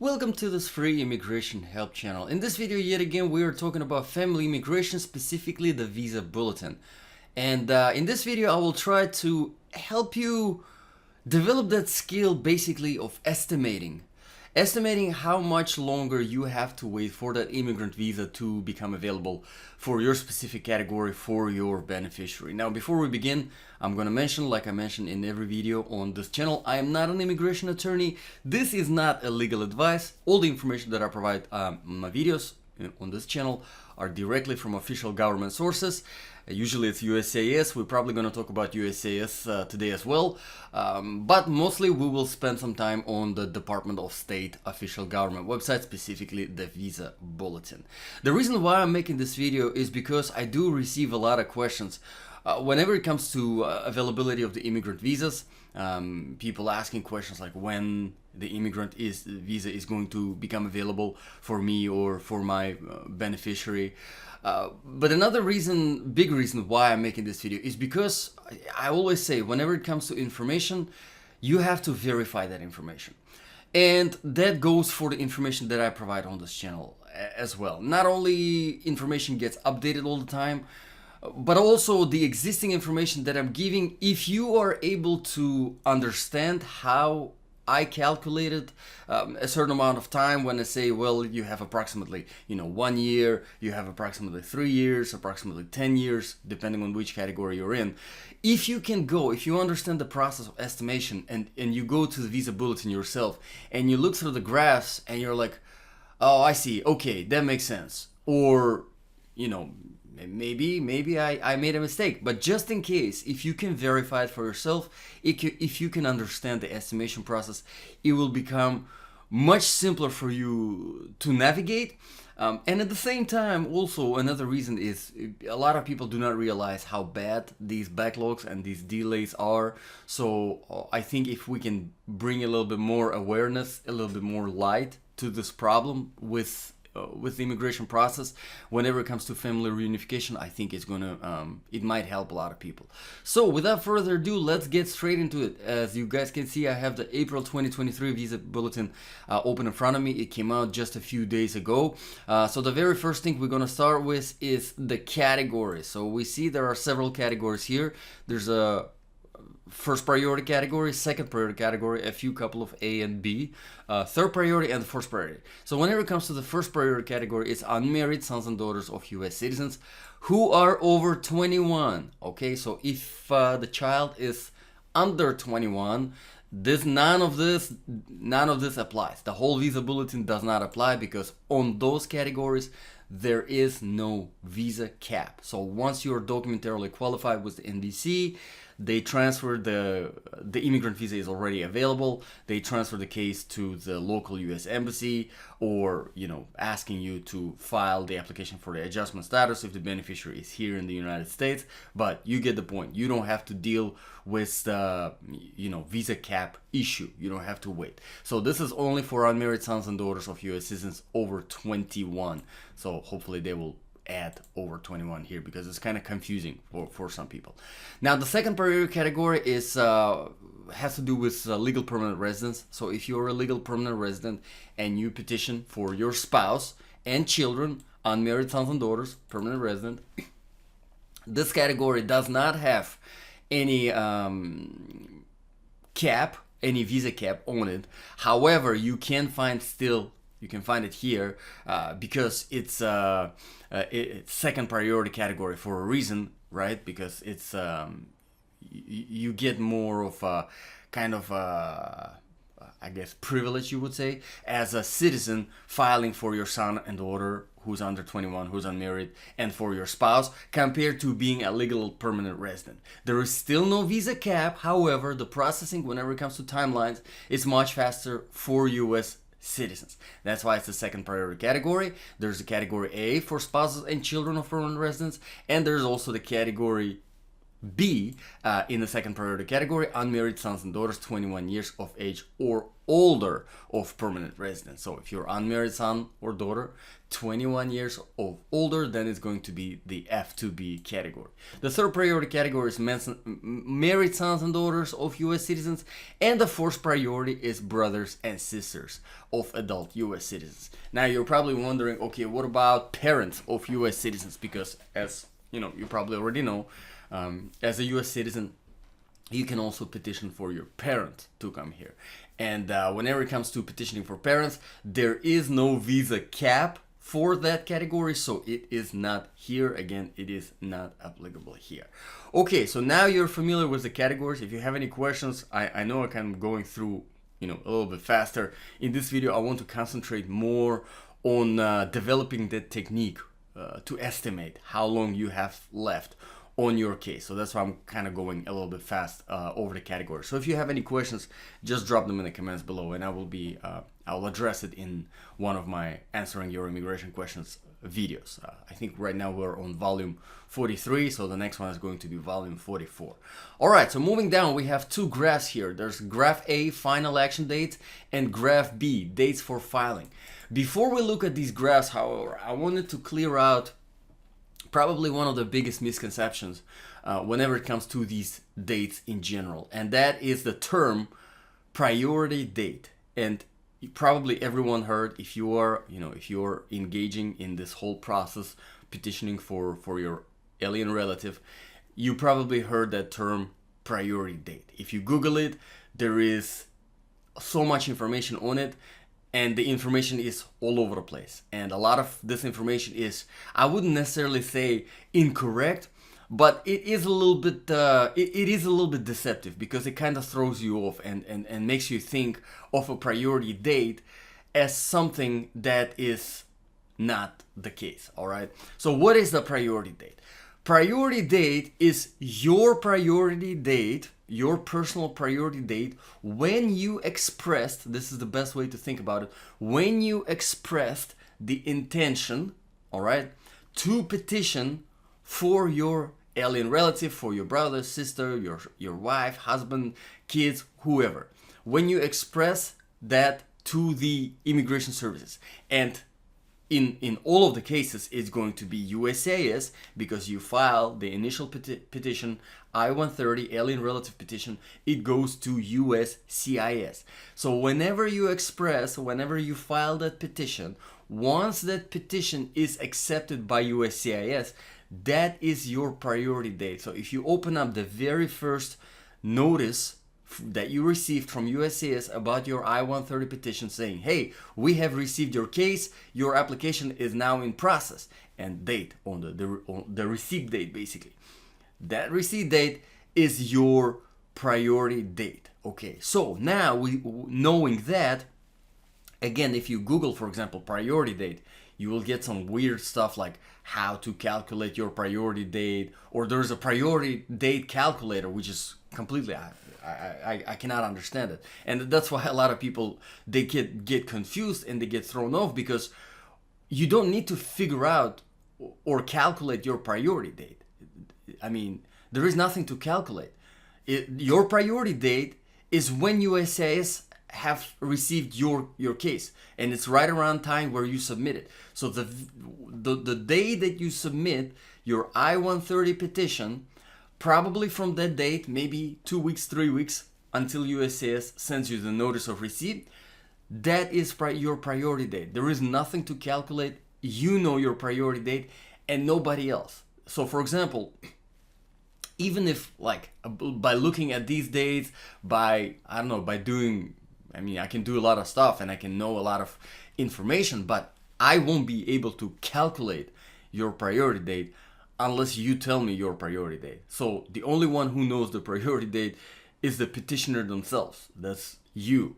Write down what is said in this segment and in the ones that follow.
Welcome to this free immigration help channel. In this video, yet again, we are talking about family immigration, specifically the visa bulletin. And in this video, I will try to help you develop that skill basically of estimating how much longer you have to wait for that immigrant visa to become available for your specific category, for your beneficiary. Now, before we begin, I'm going to mention, like I mentioned in every video on this channel, I am not an immigration attorney. This is not a legal advice. All the information that I provide in my videos on this channel are directly from official government sources. Usually it's USCIS. We're probably going to talk about USCIS today as well, but mostly we will spend some time on the Department of State official government website, specifically the visa bulletin. The reason why I'm making this video is because I do receive a lot of questions whenever it comes to availability of the immigrant visas. People asking questions like when the immigrant visa is going to become available for me or for my beneficiary. But another big reason why I'm making this video is because I always say whenever it comes to information, you have to verify that information. And that goes for the information that I provide on this channel as well. Not only information gets updated all the time, but also the existing information that I'm giving, if you are able to understand how I calculated a certain amount of time, when I say, well, you have approximately 1 year, you have approximately 3 years, approximately 10 years, depending on which category you're in. If you understand the process of estimation and you go to the visa bulletin yourself and you look through the graphs and you're like, oh, I see, okay, that makes sense. Or, maybe I made a mistake, but just in case, if you can verify it for yourself, if you can understand the estimation process, it will become much simpler for you to navigate. And at the same time, also another reason is a lot of people do not realize how bad these backlogs and these delays are. So I think if we can bring a little bit more awareness, a little bit more light to this problem with the immigration process, whenever it comes to family reunification, I think it might help a lot of people. So without further ado, let's get straight into it. As you guys can see, I have the April 2023 visa bulletin open in front of me. It came out just a few days ago. So the very first thing we're going to start with is the categories. So we see there are several categories here. There's a first priority category, second priority category, a few couple of A and B, third priority, and first priority. So whenever it comes to the first priority category, it's unmarried sons and daughters of U.S. citizens who are over 21. Okay, so if the child is under 21, none of this applies. The whole visa bulletin does not apply because on those categories there is no visa cap. So once you're documentarily qualified with the NVC, they transfer the immigrant visa is already available. They transfer the case to the local U.S. embassy, or asking you to file the application for the adjustment status if the beneficiary is here in the United States. But you get the point. You don't have to deal with the visa cap issue. You don't have to wait. So this is only for unmarried sons and daughters of U.S. citizens over 21. So hopefully they will add over 21 here because it's kind of confusing for some people. Now the second priority category is has to do with legal permanent residence. So if you're a legal permanent resident and you petition for your spouse and children, unmarried sons and daughters, permanent resident, this category does not have any any visa cap on it. However, you can find it here because it's second priority category for a reason, right? Because it's you get more of a kind of I guess privilege, you would say, as a citizen filing for your son and daughter who's under 21, who's unmarried, and for your spouse, compared to being a legal permanent resident. There is still no visa cap. However, the processing, whenever it comes to timelines, is much faster for U.S. citizens. That's why it's the second priority category. There's the category A for spouses and children of permanent residents, and there's also the category B, in the second priority category, unmarried sons and daughters 21 years of age or older of permanent residence. So if you're unmarried son or daughter 21 years of older, then it's going to be the F2B category. The third priority category is married sons and daughters of US citizens, and the fourth priority is brothers and sisters of adult US citizens. Now you're probably wondering, okay, what about parents of US citizens? Because as you know, you probably already know, as a US citizen, you can also petition for your parent to come here. And whenever it comes to petitioning for parents, there is no visa cap for that category, so it is not here. Again, it is not applicable here. Okay, so now you're familiar with the categories. If you have any questions, I know I'm kind of going through, a little bit faster. In this video, I want to concentrate more on developing that technique to estimate how long you have left on your case. So that's why I'm kind of going a little bit fast over the category. So if you have any questions, just drop them in the comments below, and I'll address it in one of my answering your immigration questions videos. I think right now we're on volume 43, so the next one is going to be volume 44. All right, so moving down, we have two graphs here. There's graph A, final action dates, and graph B, dates for filing. Before we look at these graphs, however, I wanted to clear out probably one of the biggest misconceptions whenever it comes to these dates in general, and that is the term priority date. And probably everyone heard, if you are engaging in this whole process, petitioning for your alien relative, you probably heard that term priority date. If you Google it, there is so much information on it, and the information is all over the place. And a lot of this information is, I wouldn't necessarily say incorrect, but it is a little bit it is a little bit deceptive, because it kind of throws you off and makes you think of a priority date as something that is not the case. All right, so what is the priority date? Priority date is your priority date, your personal priority date, when you expressed, this is the best way to think about it, when you expressed the intention, all right, to petition for your alien relative, for your brother, sister, your wife, husband, kids, whoever. When you express that to the immigration services. And in all of the cases, it's going to be USCIS, because you file the initial petition, I-130 alien relative petition, it goes to USCIS. So whenever you file that petition, once that petition is accepted by USCIS, that is your priority date. So if you open up the very first notice that you received from USCIS about your I-130 petition saying, hey, we have received your case, your application is now in process, and date on the receipt date, basically. That receipt date is your priority date. Okay, so now knowing that, again, if you Google, for example, priority date, you will get some weird stuff like how to calculate your priority date, or there's a priority date calculator, which is completely, I cannot understand it. And that's why a lot of people, they get confused and they get thrown off, because you don't need to figure out or calculate your priority date. I mean, there is nothing to calculate. Your priority date is when USCIS have received your case, and it's right around time where you submit it. So the day that you submit your I-130 petition, probably from that date, maybe 2 weeks, 3 weeks, until USCIS sends you the notice of receipt, that is your priority date. There is nothing to calculate. You know your priority date and nobody else. So for example, even if, like, by looking at these dates, by doing, I can do a lot of stuff and I can know a lot of information, but I won't be able to calculate your priority date unless you tell me your priority date. So the only one who knows the priority date is the petitioner themselves. That's you.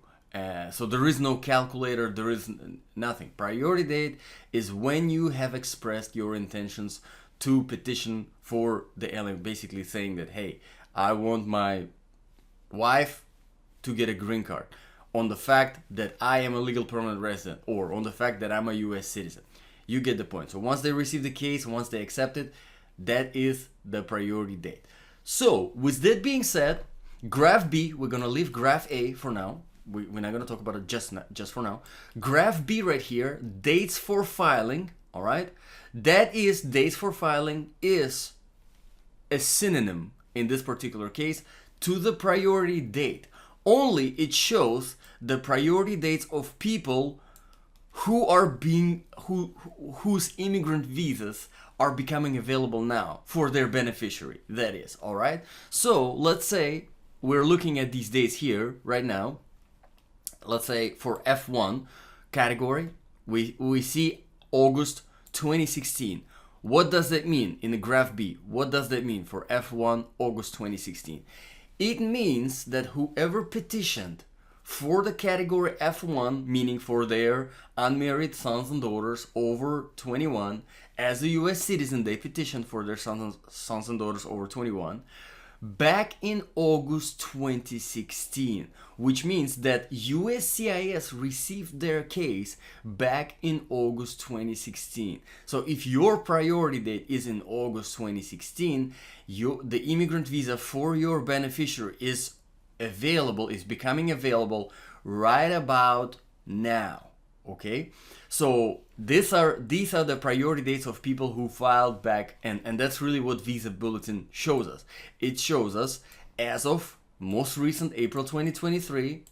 So there is no calculator, there is nothing. Priority date is when you have expressed your intentions to petition for the alien, basically saying that, hey, I want my wife to get a green card on the fact that I am a legal permanent resident, or on the fact that I'm a US citizen. You get the point. So once they receive the case, once they accept it, that is the priority date. So with that being said, graph B, we're gonna leave graph A for now. We're not gonna talk about it just for now. Graph B right here, dates for filing. All right, that is, dates for filing is a synonym in this particular case to the priority date. Only it shows the priority dates of people who are whose immigrant visas are becoming available now for their beneficiary. That is, all right. So let's say we're looking at these dates here right now. Let's say for F1 category, we see August 2016. What does that mean in the graph B? What does that mean for F1 August 2016? It means that whoever petitioned for the category F1, meaning for their unmarried sons and daughters over 21, as a US citizen, they petitioned for their sons and daughters over 21 back in August 2016, which means that USCIS received their case back in August 2016. So if your priority date is in August 2016, the immigrant visa for your beneficiary is becoming available right about now. Okay, so these are the priority dates of people who filed back, and that's really what Visa Bulletin shows us. It shows us, as of most recent April 2023,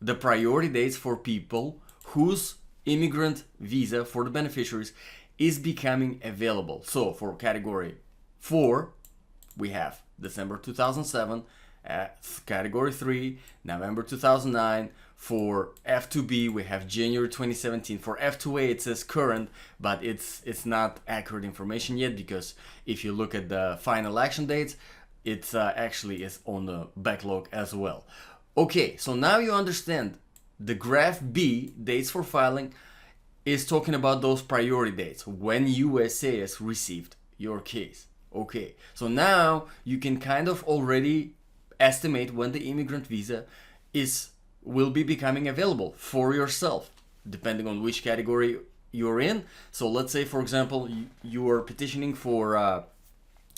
the priority dates for people whose immigrant visa for the beneficiaries is becoming available. So for category 4, we have December 2007, category 3, November 2009. For F2B, we have January 2017. For F2A, it says current, but it's not accurate information yet, because if you look at the final action dates, it's actually is on the backlog as well. Okay, so now you understand the graph B, dates for filing, is talking about those priority dates when USCIS received your case. Okay, so now you can kind of already estimate when the immigrant visa will be becoming available for yourself, depending on which category you're in. So let's say, for example, you are petitioning for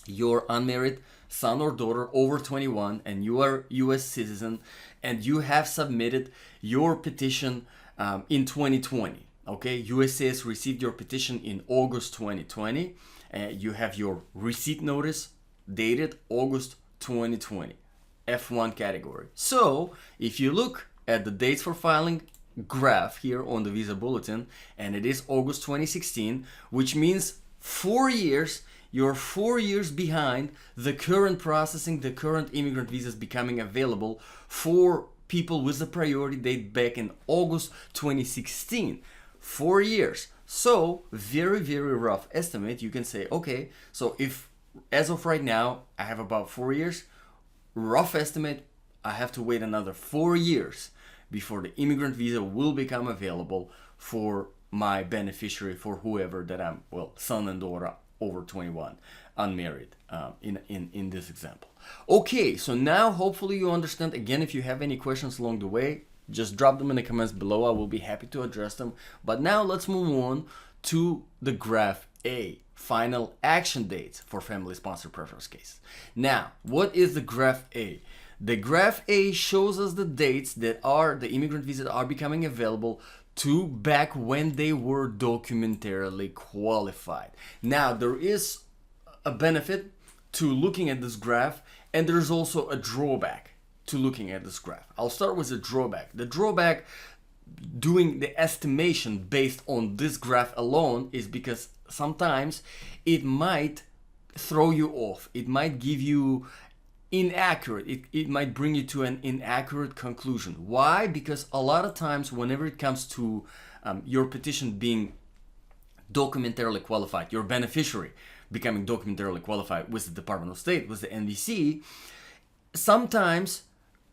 your unmarried son or daughter over 21, and you are US citizen, and you have submitted your petition in 2020. Okay, USCIS received your petition in August 2020. You have your receipt notice dated August 2020, F1 category. So if you look at the dates for filing graph here on the Visa Bulletin, and it is August 2016, which means 4 years, you're 4 years behind the current processing, the current immigrant visas becoming available for people with the priority date back in August 2016. 4 years. So very, very rough estimate. You can say, okay, so if as of right now, I have about 4 years, rough estimate, I have to wait another 4 years before the immigrant visa will become available for my beneficiary, for whoever that I'm, son and daughter over 21, unmarried, in this example. Okay, so now hopefully you understand. Again, if you have any questions along the way, just drop them in the comments below. I will be happy to address them. But now let's move on to the graph A, final action dates for family sponsor preference case. Now, what is the graph A? The graph A shows us the dates that are the immigrant visas are becoming available to back when they were documentarily qualified. Now, there is a benefit to looking at this graph, and there's also a drawback to looking at this graph. I'll start with the drawback. The drawback doing the estimation based on this graph alone is because sometimes it might throw you off. It might give you inaccurate. It might bring you to an inaccurate conclusion. Why? Because a lot of times whenever it comes to your petition being documentarily qualified, your beneficiary becoming documentarily qualified with the Department of State, with the NVC, sometimes,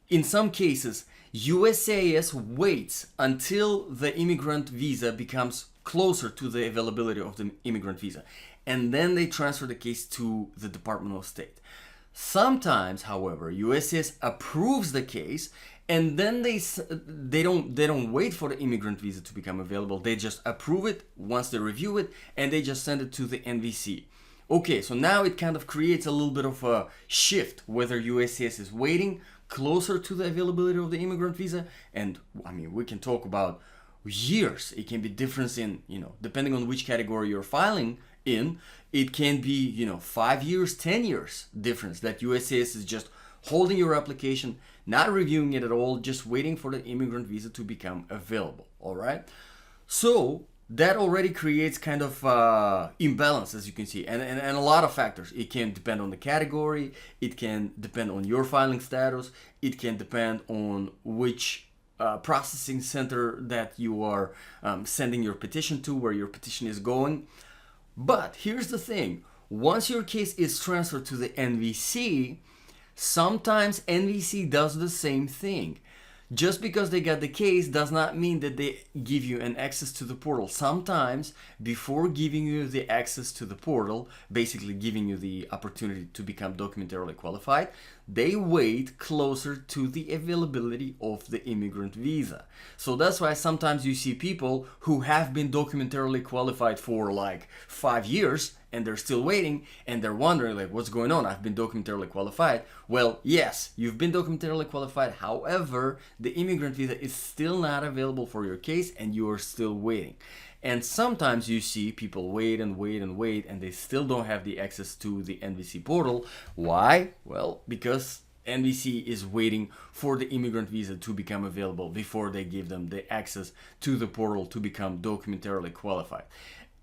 in some cases, USCIS waits until the immigrant visa becomes closer to the availability of the immigrant visa, and then they transfer the case to the Department of State. Sometimes, however, USCIS approves the case, and then they don't wait for the immigrant visa to become available. They just approve it once they review it, and they just send it to the NVC. Okay, so now it kind of creates a little bit of a shift whether USCIS is waiting closer to the availability of the immigrant visa. And I mean, we can talk about years. It can be difference in, depending on which category you're filing in, it can be, 5 years, 10 years difference that USCIS is just holding your application, not reviewing it at all, just waiting for the immigrant visa to become available. All right. So that already creates kind of imbalance, as you can see, and a lot of factors. It can depend on the category, it can depend on your filing status, it can depend on which processing center that you are sending your petition to, where your petition is going. But here's the thing, once your case is transferred to the NVC, sometimes NVC does the same thing. Just because they got the case does not mean that they give you an access to the portal. Sometimes before giving you the access to the portal, basically giving you the opportunity to become documentarily qualified, they wait closer to the availability of the immigrant visa. So that's why sometimes you see people who have been documentarily qualified for like 5 years and they're still waiting and they're wondering like, what's going on? I've been documentarily qualified. Well, yes, you've been documentarily qualified. However, the immigrant visa is still not available for your case and you are still waiting. And sometimes you see people wait and wait and wait and they still don't have the access to the NVC portal. Why? Well, because NVC is waiting for the immigrant visa to become available before they give them the access to the portal to become documentarily qualified.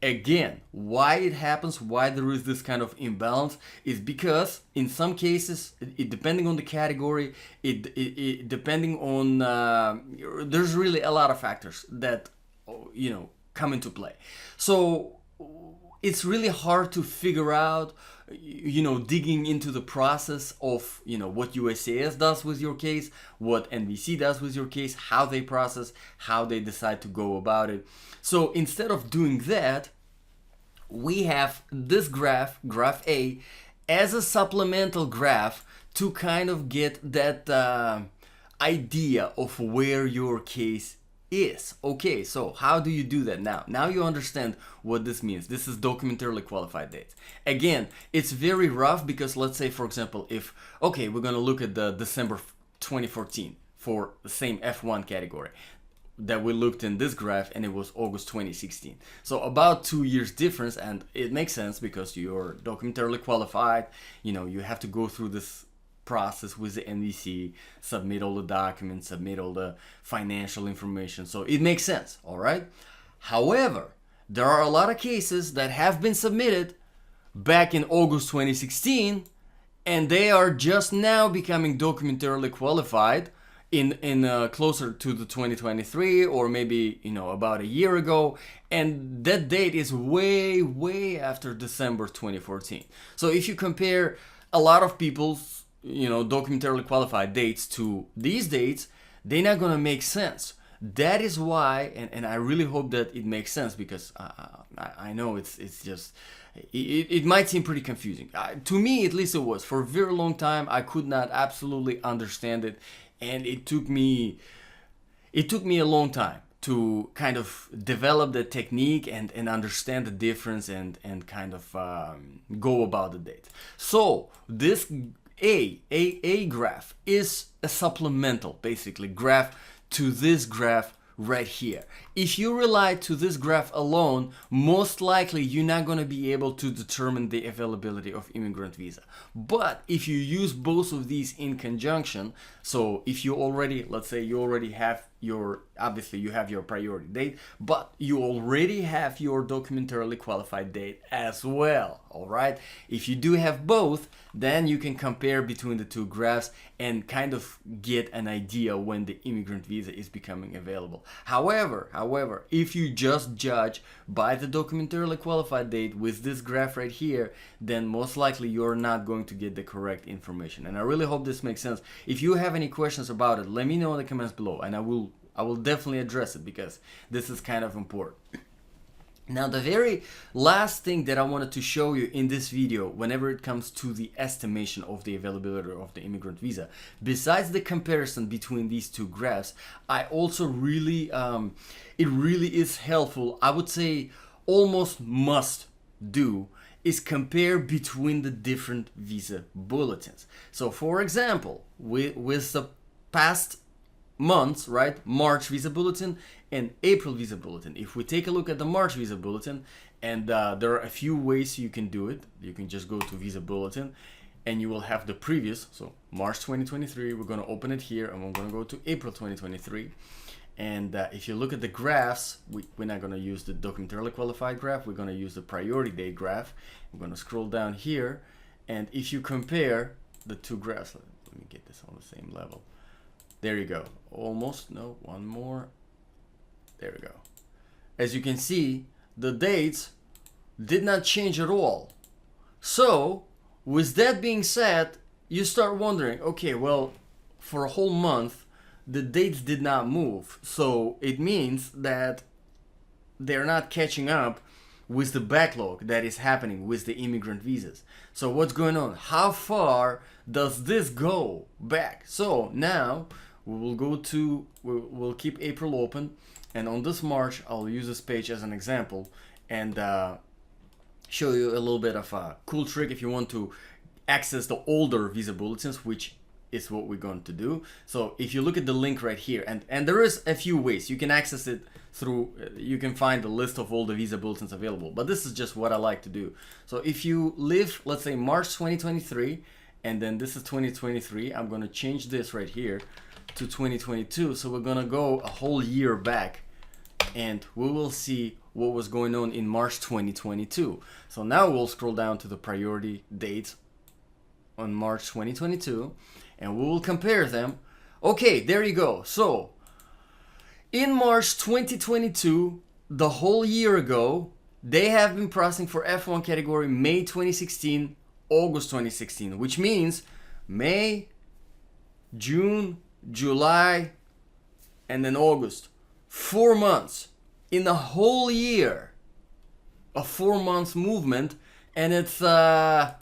Again, why it happens, why there is this kind of imbalance, is because in some cases, depending on the category, depending on, there's really a lot of factors that, come into play. So it's really hard to figure out, digging into the process of, what USCIS does with your case, what NVC does with your case, how they process, how they decide to go about it. So instead of doing that, we have this graph A, as a supplemental graph to kind of get that idea of where your case is. Okay, so how do you do that now? Now you understand what this means. This is documentarily qualified dates. Again, it's very rough because let's say, for example, we're going to look at the December 2014 for the same F1 category that we looked in this graph, and it was August 2016. So about 2 years difference, and it makes sense because you're documentarily qualified. You have to go through this process with the NVC, submit all the documents, submit all the financial information. So it makes sense, all right? However, there are a lot of cases that have been submitted back in August 2016, and they are just now becoming documentarily qualified in closer to the 2023, or maybe about a year ago, and that date is way after December 2014. So if you compare a lot of people's documentarily qualified dates to these dates, they're not gonna make sense. That is why, and I really hope that it makes sense, because I know it's just it might seem pretty confusing. To me, at least it was. For a very long time, I could not absolutely understand it. And it took me a long time to kind of develop the technique and understand the difference and kind of go about the date. So this A graph is a supplemental, basically, graph to this graph right here. If you rely to this graph alone, most likely you're not going to be able to determine the availability of immigrant visa. But if you use both of these in conjunction, so if you already, let's say you already have obviously you have your priority date, but you already have your documentarily qualified date as well, all right? If you do have both, then you can compare between the two graphs and kind of get an idea when the immigrant visa is becoming available. However, if you just judge by the documentarily qualified date with this graph right here, then most likely you're not going to get the correct information. And I really hope this makes sense. If you have any questions about it, let me know in the comments below, and I will definitely address it, because this is kind of important. Now, the very last thing that I wanted to show you in this video, whenever it comes to the estimation of the availability of the immigrant visa, besides the comparison between these two graphs, I also really, it really is helpful, I would say almost must do, is compare between the different visa bulletins. So for example, with the past months, right, March visa bulletin and April visa bulletin, if we take a look at the March visa bulletin, and there are a few ways you can do it. You can just go to visa bulletin and you will have the previous, so March 2023, we're going to open it here, and we're going to go to April 2023. And if you look at the graphs, we're not going to use the documentarily qualified graph, we're going to use the priority date graph. I'm going to scroll down here, and if you compare the two graphs, let me get this on the same level. There you go. Almost, no, one more. There we go. As you can see, the dates did not change at all. So, with that being said, you start wondering, okay, well, for a whole month, the dates did not move. So it means that they're not catching up with the backlog that is happening with the immigrant visas. So what's going on? How far does this go back? So now we will go to, we'll keep April open, and on this March, I'll use this page as an example and show you a little bit of a cool trick if you want to access the older visa bulletins, which is what we're going to do. So if you look at the link right here, and there is a few ways you can access it through, you can find the list of all the visa bulletins available, but this is just what I like to do. So if you live, let's say March 2023, and then this is 2023, I'm going to change this right here to 2022. So we're going to go a whole year back, and we will see what was going on in March 2022. So now we'll scroll down to the priority dates on March 2022, and we will compare them. Okay, there you go. So in March 2022, the whole year ago, they have been processing for F1 category May 2016, August 2016, which means May, June, July, and then August. 4 months in the whole year, a 4 months movement, and it's a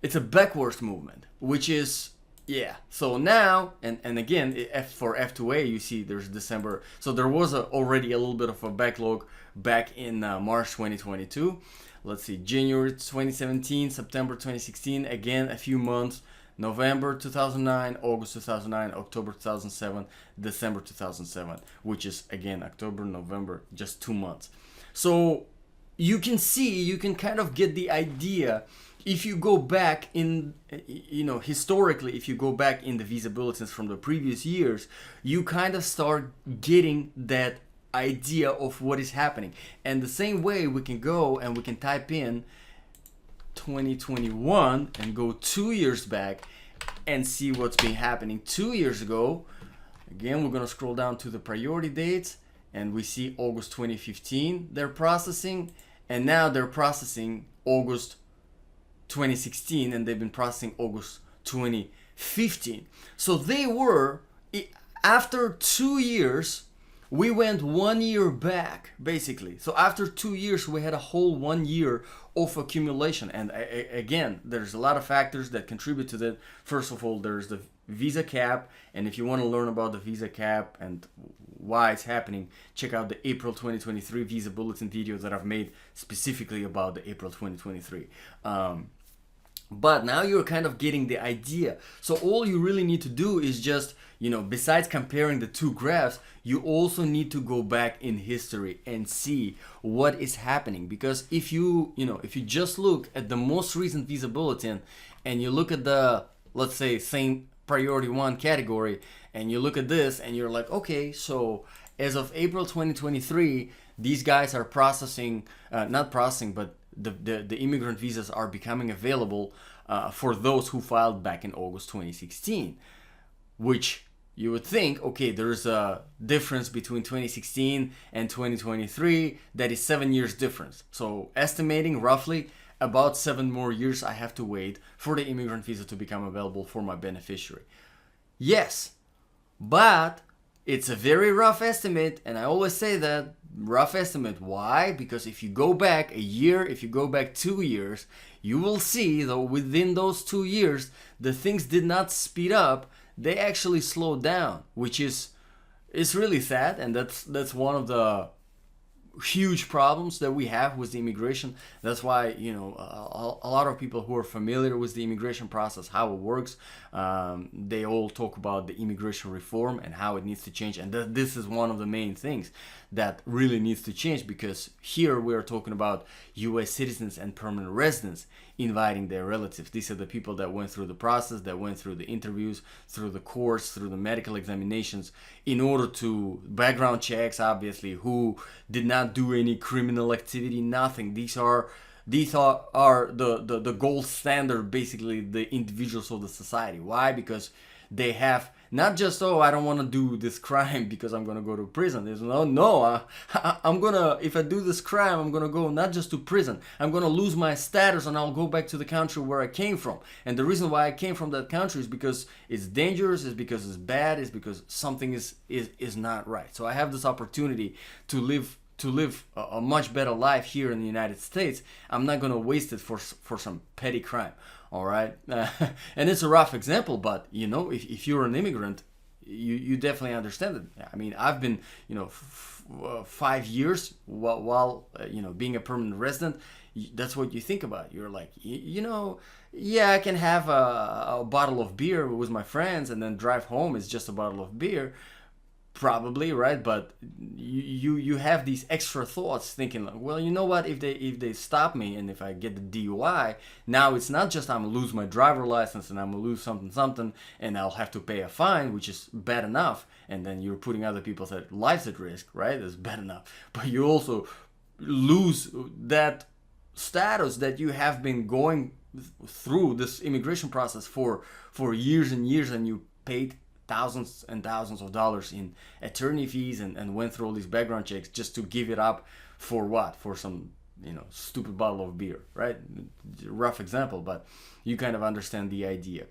backwards movement, which is, yeah. So now, and again, for F2A, you see there's December. So there was already a little bit of a backlog back in March 2022. Let's see, January 2017, September 2016, again, a few months. November 2009, August 2009, October 2007, December 2007, which is again October, November, just 2 months. So you can see, you can kind of get the idea. If you go back in, historically, if you go back in the visa bulletins from the previous years, you kind of start getting that idea of what is happening. And the same way we can go and we can type in 2021 and go 2 years back and see what's been happening 2 years ago. Again, we're going to scroll down to the priority dates, and we see August 2015 they're processing, and now they're processing August 2016, and they've been processing August 2015. So they were, after 2 years, we went 1 year back, basically. So after 2 years, we had a whole 1 year of accumulation. And again, there's a lot of factors that contribute to that. First of all, there's the visa cap. And if you want to learn about the visa cap and why it's happening, check out the April 2023 visa bulletin video that I've made specifically about the April 2023. But now you're kind of getting the idea. So all you really need to do is just, besides comparing the two graphs, you also need to go back in history and see what is happening. Because if you just look at the most recent visa bulletin and you look at the, let's say, same priority 1 category, and you look at this and you're like, okay, so as of April 2023, these guys are processing, not processing, but the immigrant visas are becoming available for those who filed back in August 2016, which you would think, okay, there's a difference between 2016 and 2023 that is 7 years difference. So estimating roughly about 7 more years I have to wait for the immigrant visa to become available for my beneficiary. Yes, but it's a very rough estimate, and I always say that, rough estimate. Why? Because if you go back a year, if you go back 2 years, you will see that within those 2 years, the things did not speed up, they actually slowed down, which is really sad, and that's one of the huge problems that we have with the immigration. That's why, you know, a lot of people who are familiar with the immigration process, how it works, they all talk about the immigration reform and how it needs to change. And this is one of the main things that really needs to change, because here we are talking about US citizens and permanent residents inviting their relatives. These are the people that went through the process, that went through the interviews, through the course, through the medical examinations, in order to background checks, obviously, who did not do any criminal activity, nothing. These are the gold standard, basically, the individuals of the society. Why? Because they have not just, oh, I don't want to do this crime because I'm gonna go to prison. There's I'm gonna, if I do this crime, I'm gonna go not just to prison, I'm gonna lose my status and I'll go back to the country where I came from. And the reason why I came from that country is because it's dangerous, is because it's bad, is because something is not right. So I have this opportunity to live a much better life here in the United States. I'm not gonna waste it for some petty crime. All right, and it's a rough example, but you know, if you're an immigrant, you definitely understand it. I mean, I've been, you know, 5 years while you know, being a permanent resident. That's what you think about. You're like, you know, yeah, I can have a bottle of beer with my friends and then drive home. It's just a bottle of beer. Probably, right? But you have these extra thoughts, thinking like, well, you know what, if they stop me and if I get the DUI, now it's not just I'm gonna lose my driver license and I'm gonna lose something and I'll have to pay a fine, which is bad enough, and then you're putting other people's lives at risk, right? That's bad enough. But you also lose that status that you have been going through this immigration process for years and years, and you paid thousands and thousands of dollars in attorney fees and went through all these background checks just to give it up for what? For some, you know, stupid bottle of beer, right? Rough example, but you kind of understand the idea.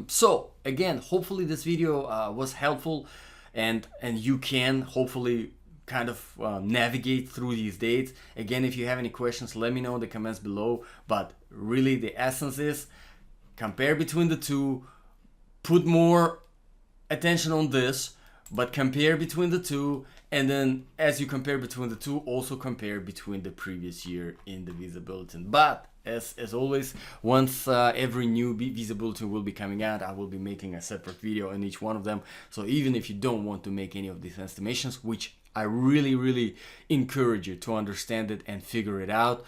So again, hopefully this video was helpful, and you can hopefully kind of navigate through these dates. Again, if you have any questions, let me know in the comments below. But really, the essence is compare between the two, put more attention on this, but compare between the two, and then as you compare between the two, also compare between the previous year in the visa bulletin. But as always, once every new visa bulletin will be coming out, I will be making a separate video on each one of them. So even if you don't want to make any of these estimations, which I really encourage you to understand it and figure it out,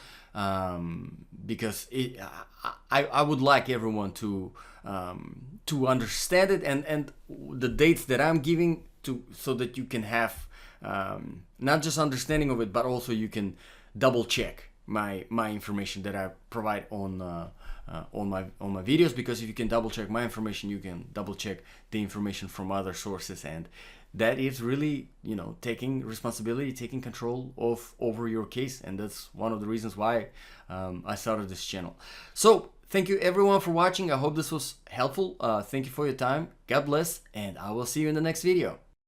because I would like everyone to understand it, and the dates that I'm giving so that you can have not just understanding of it, but also you can double check my information that I provide on my videos. Because if you can double check my information, you can double check the information from other sources, and that is really, you know, taking responsibility, taking control over your case. And that's one of the reasons why I started this channel. So thank you everyone for watching. I hope this was helpful. Thank you for your time. God bless, and I will see you in the next video.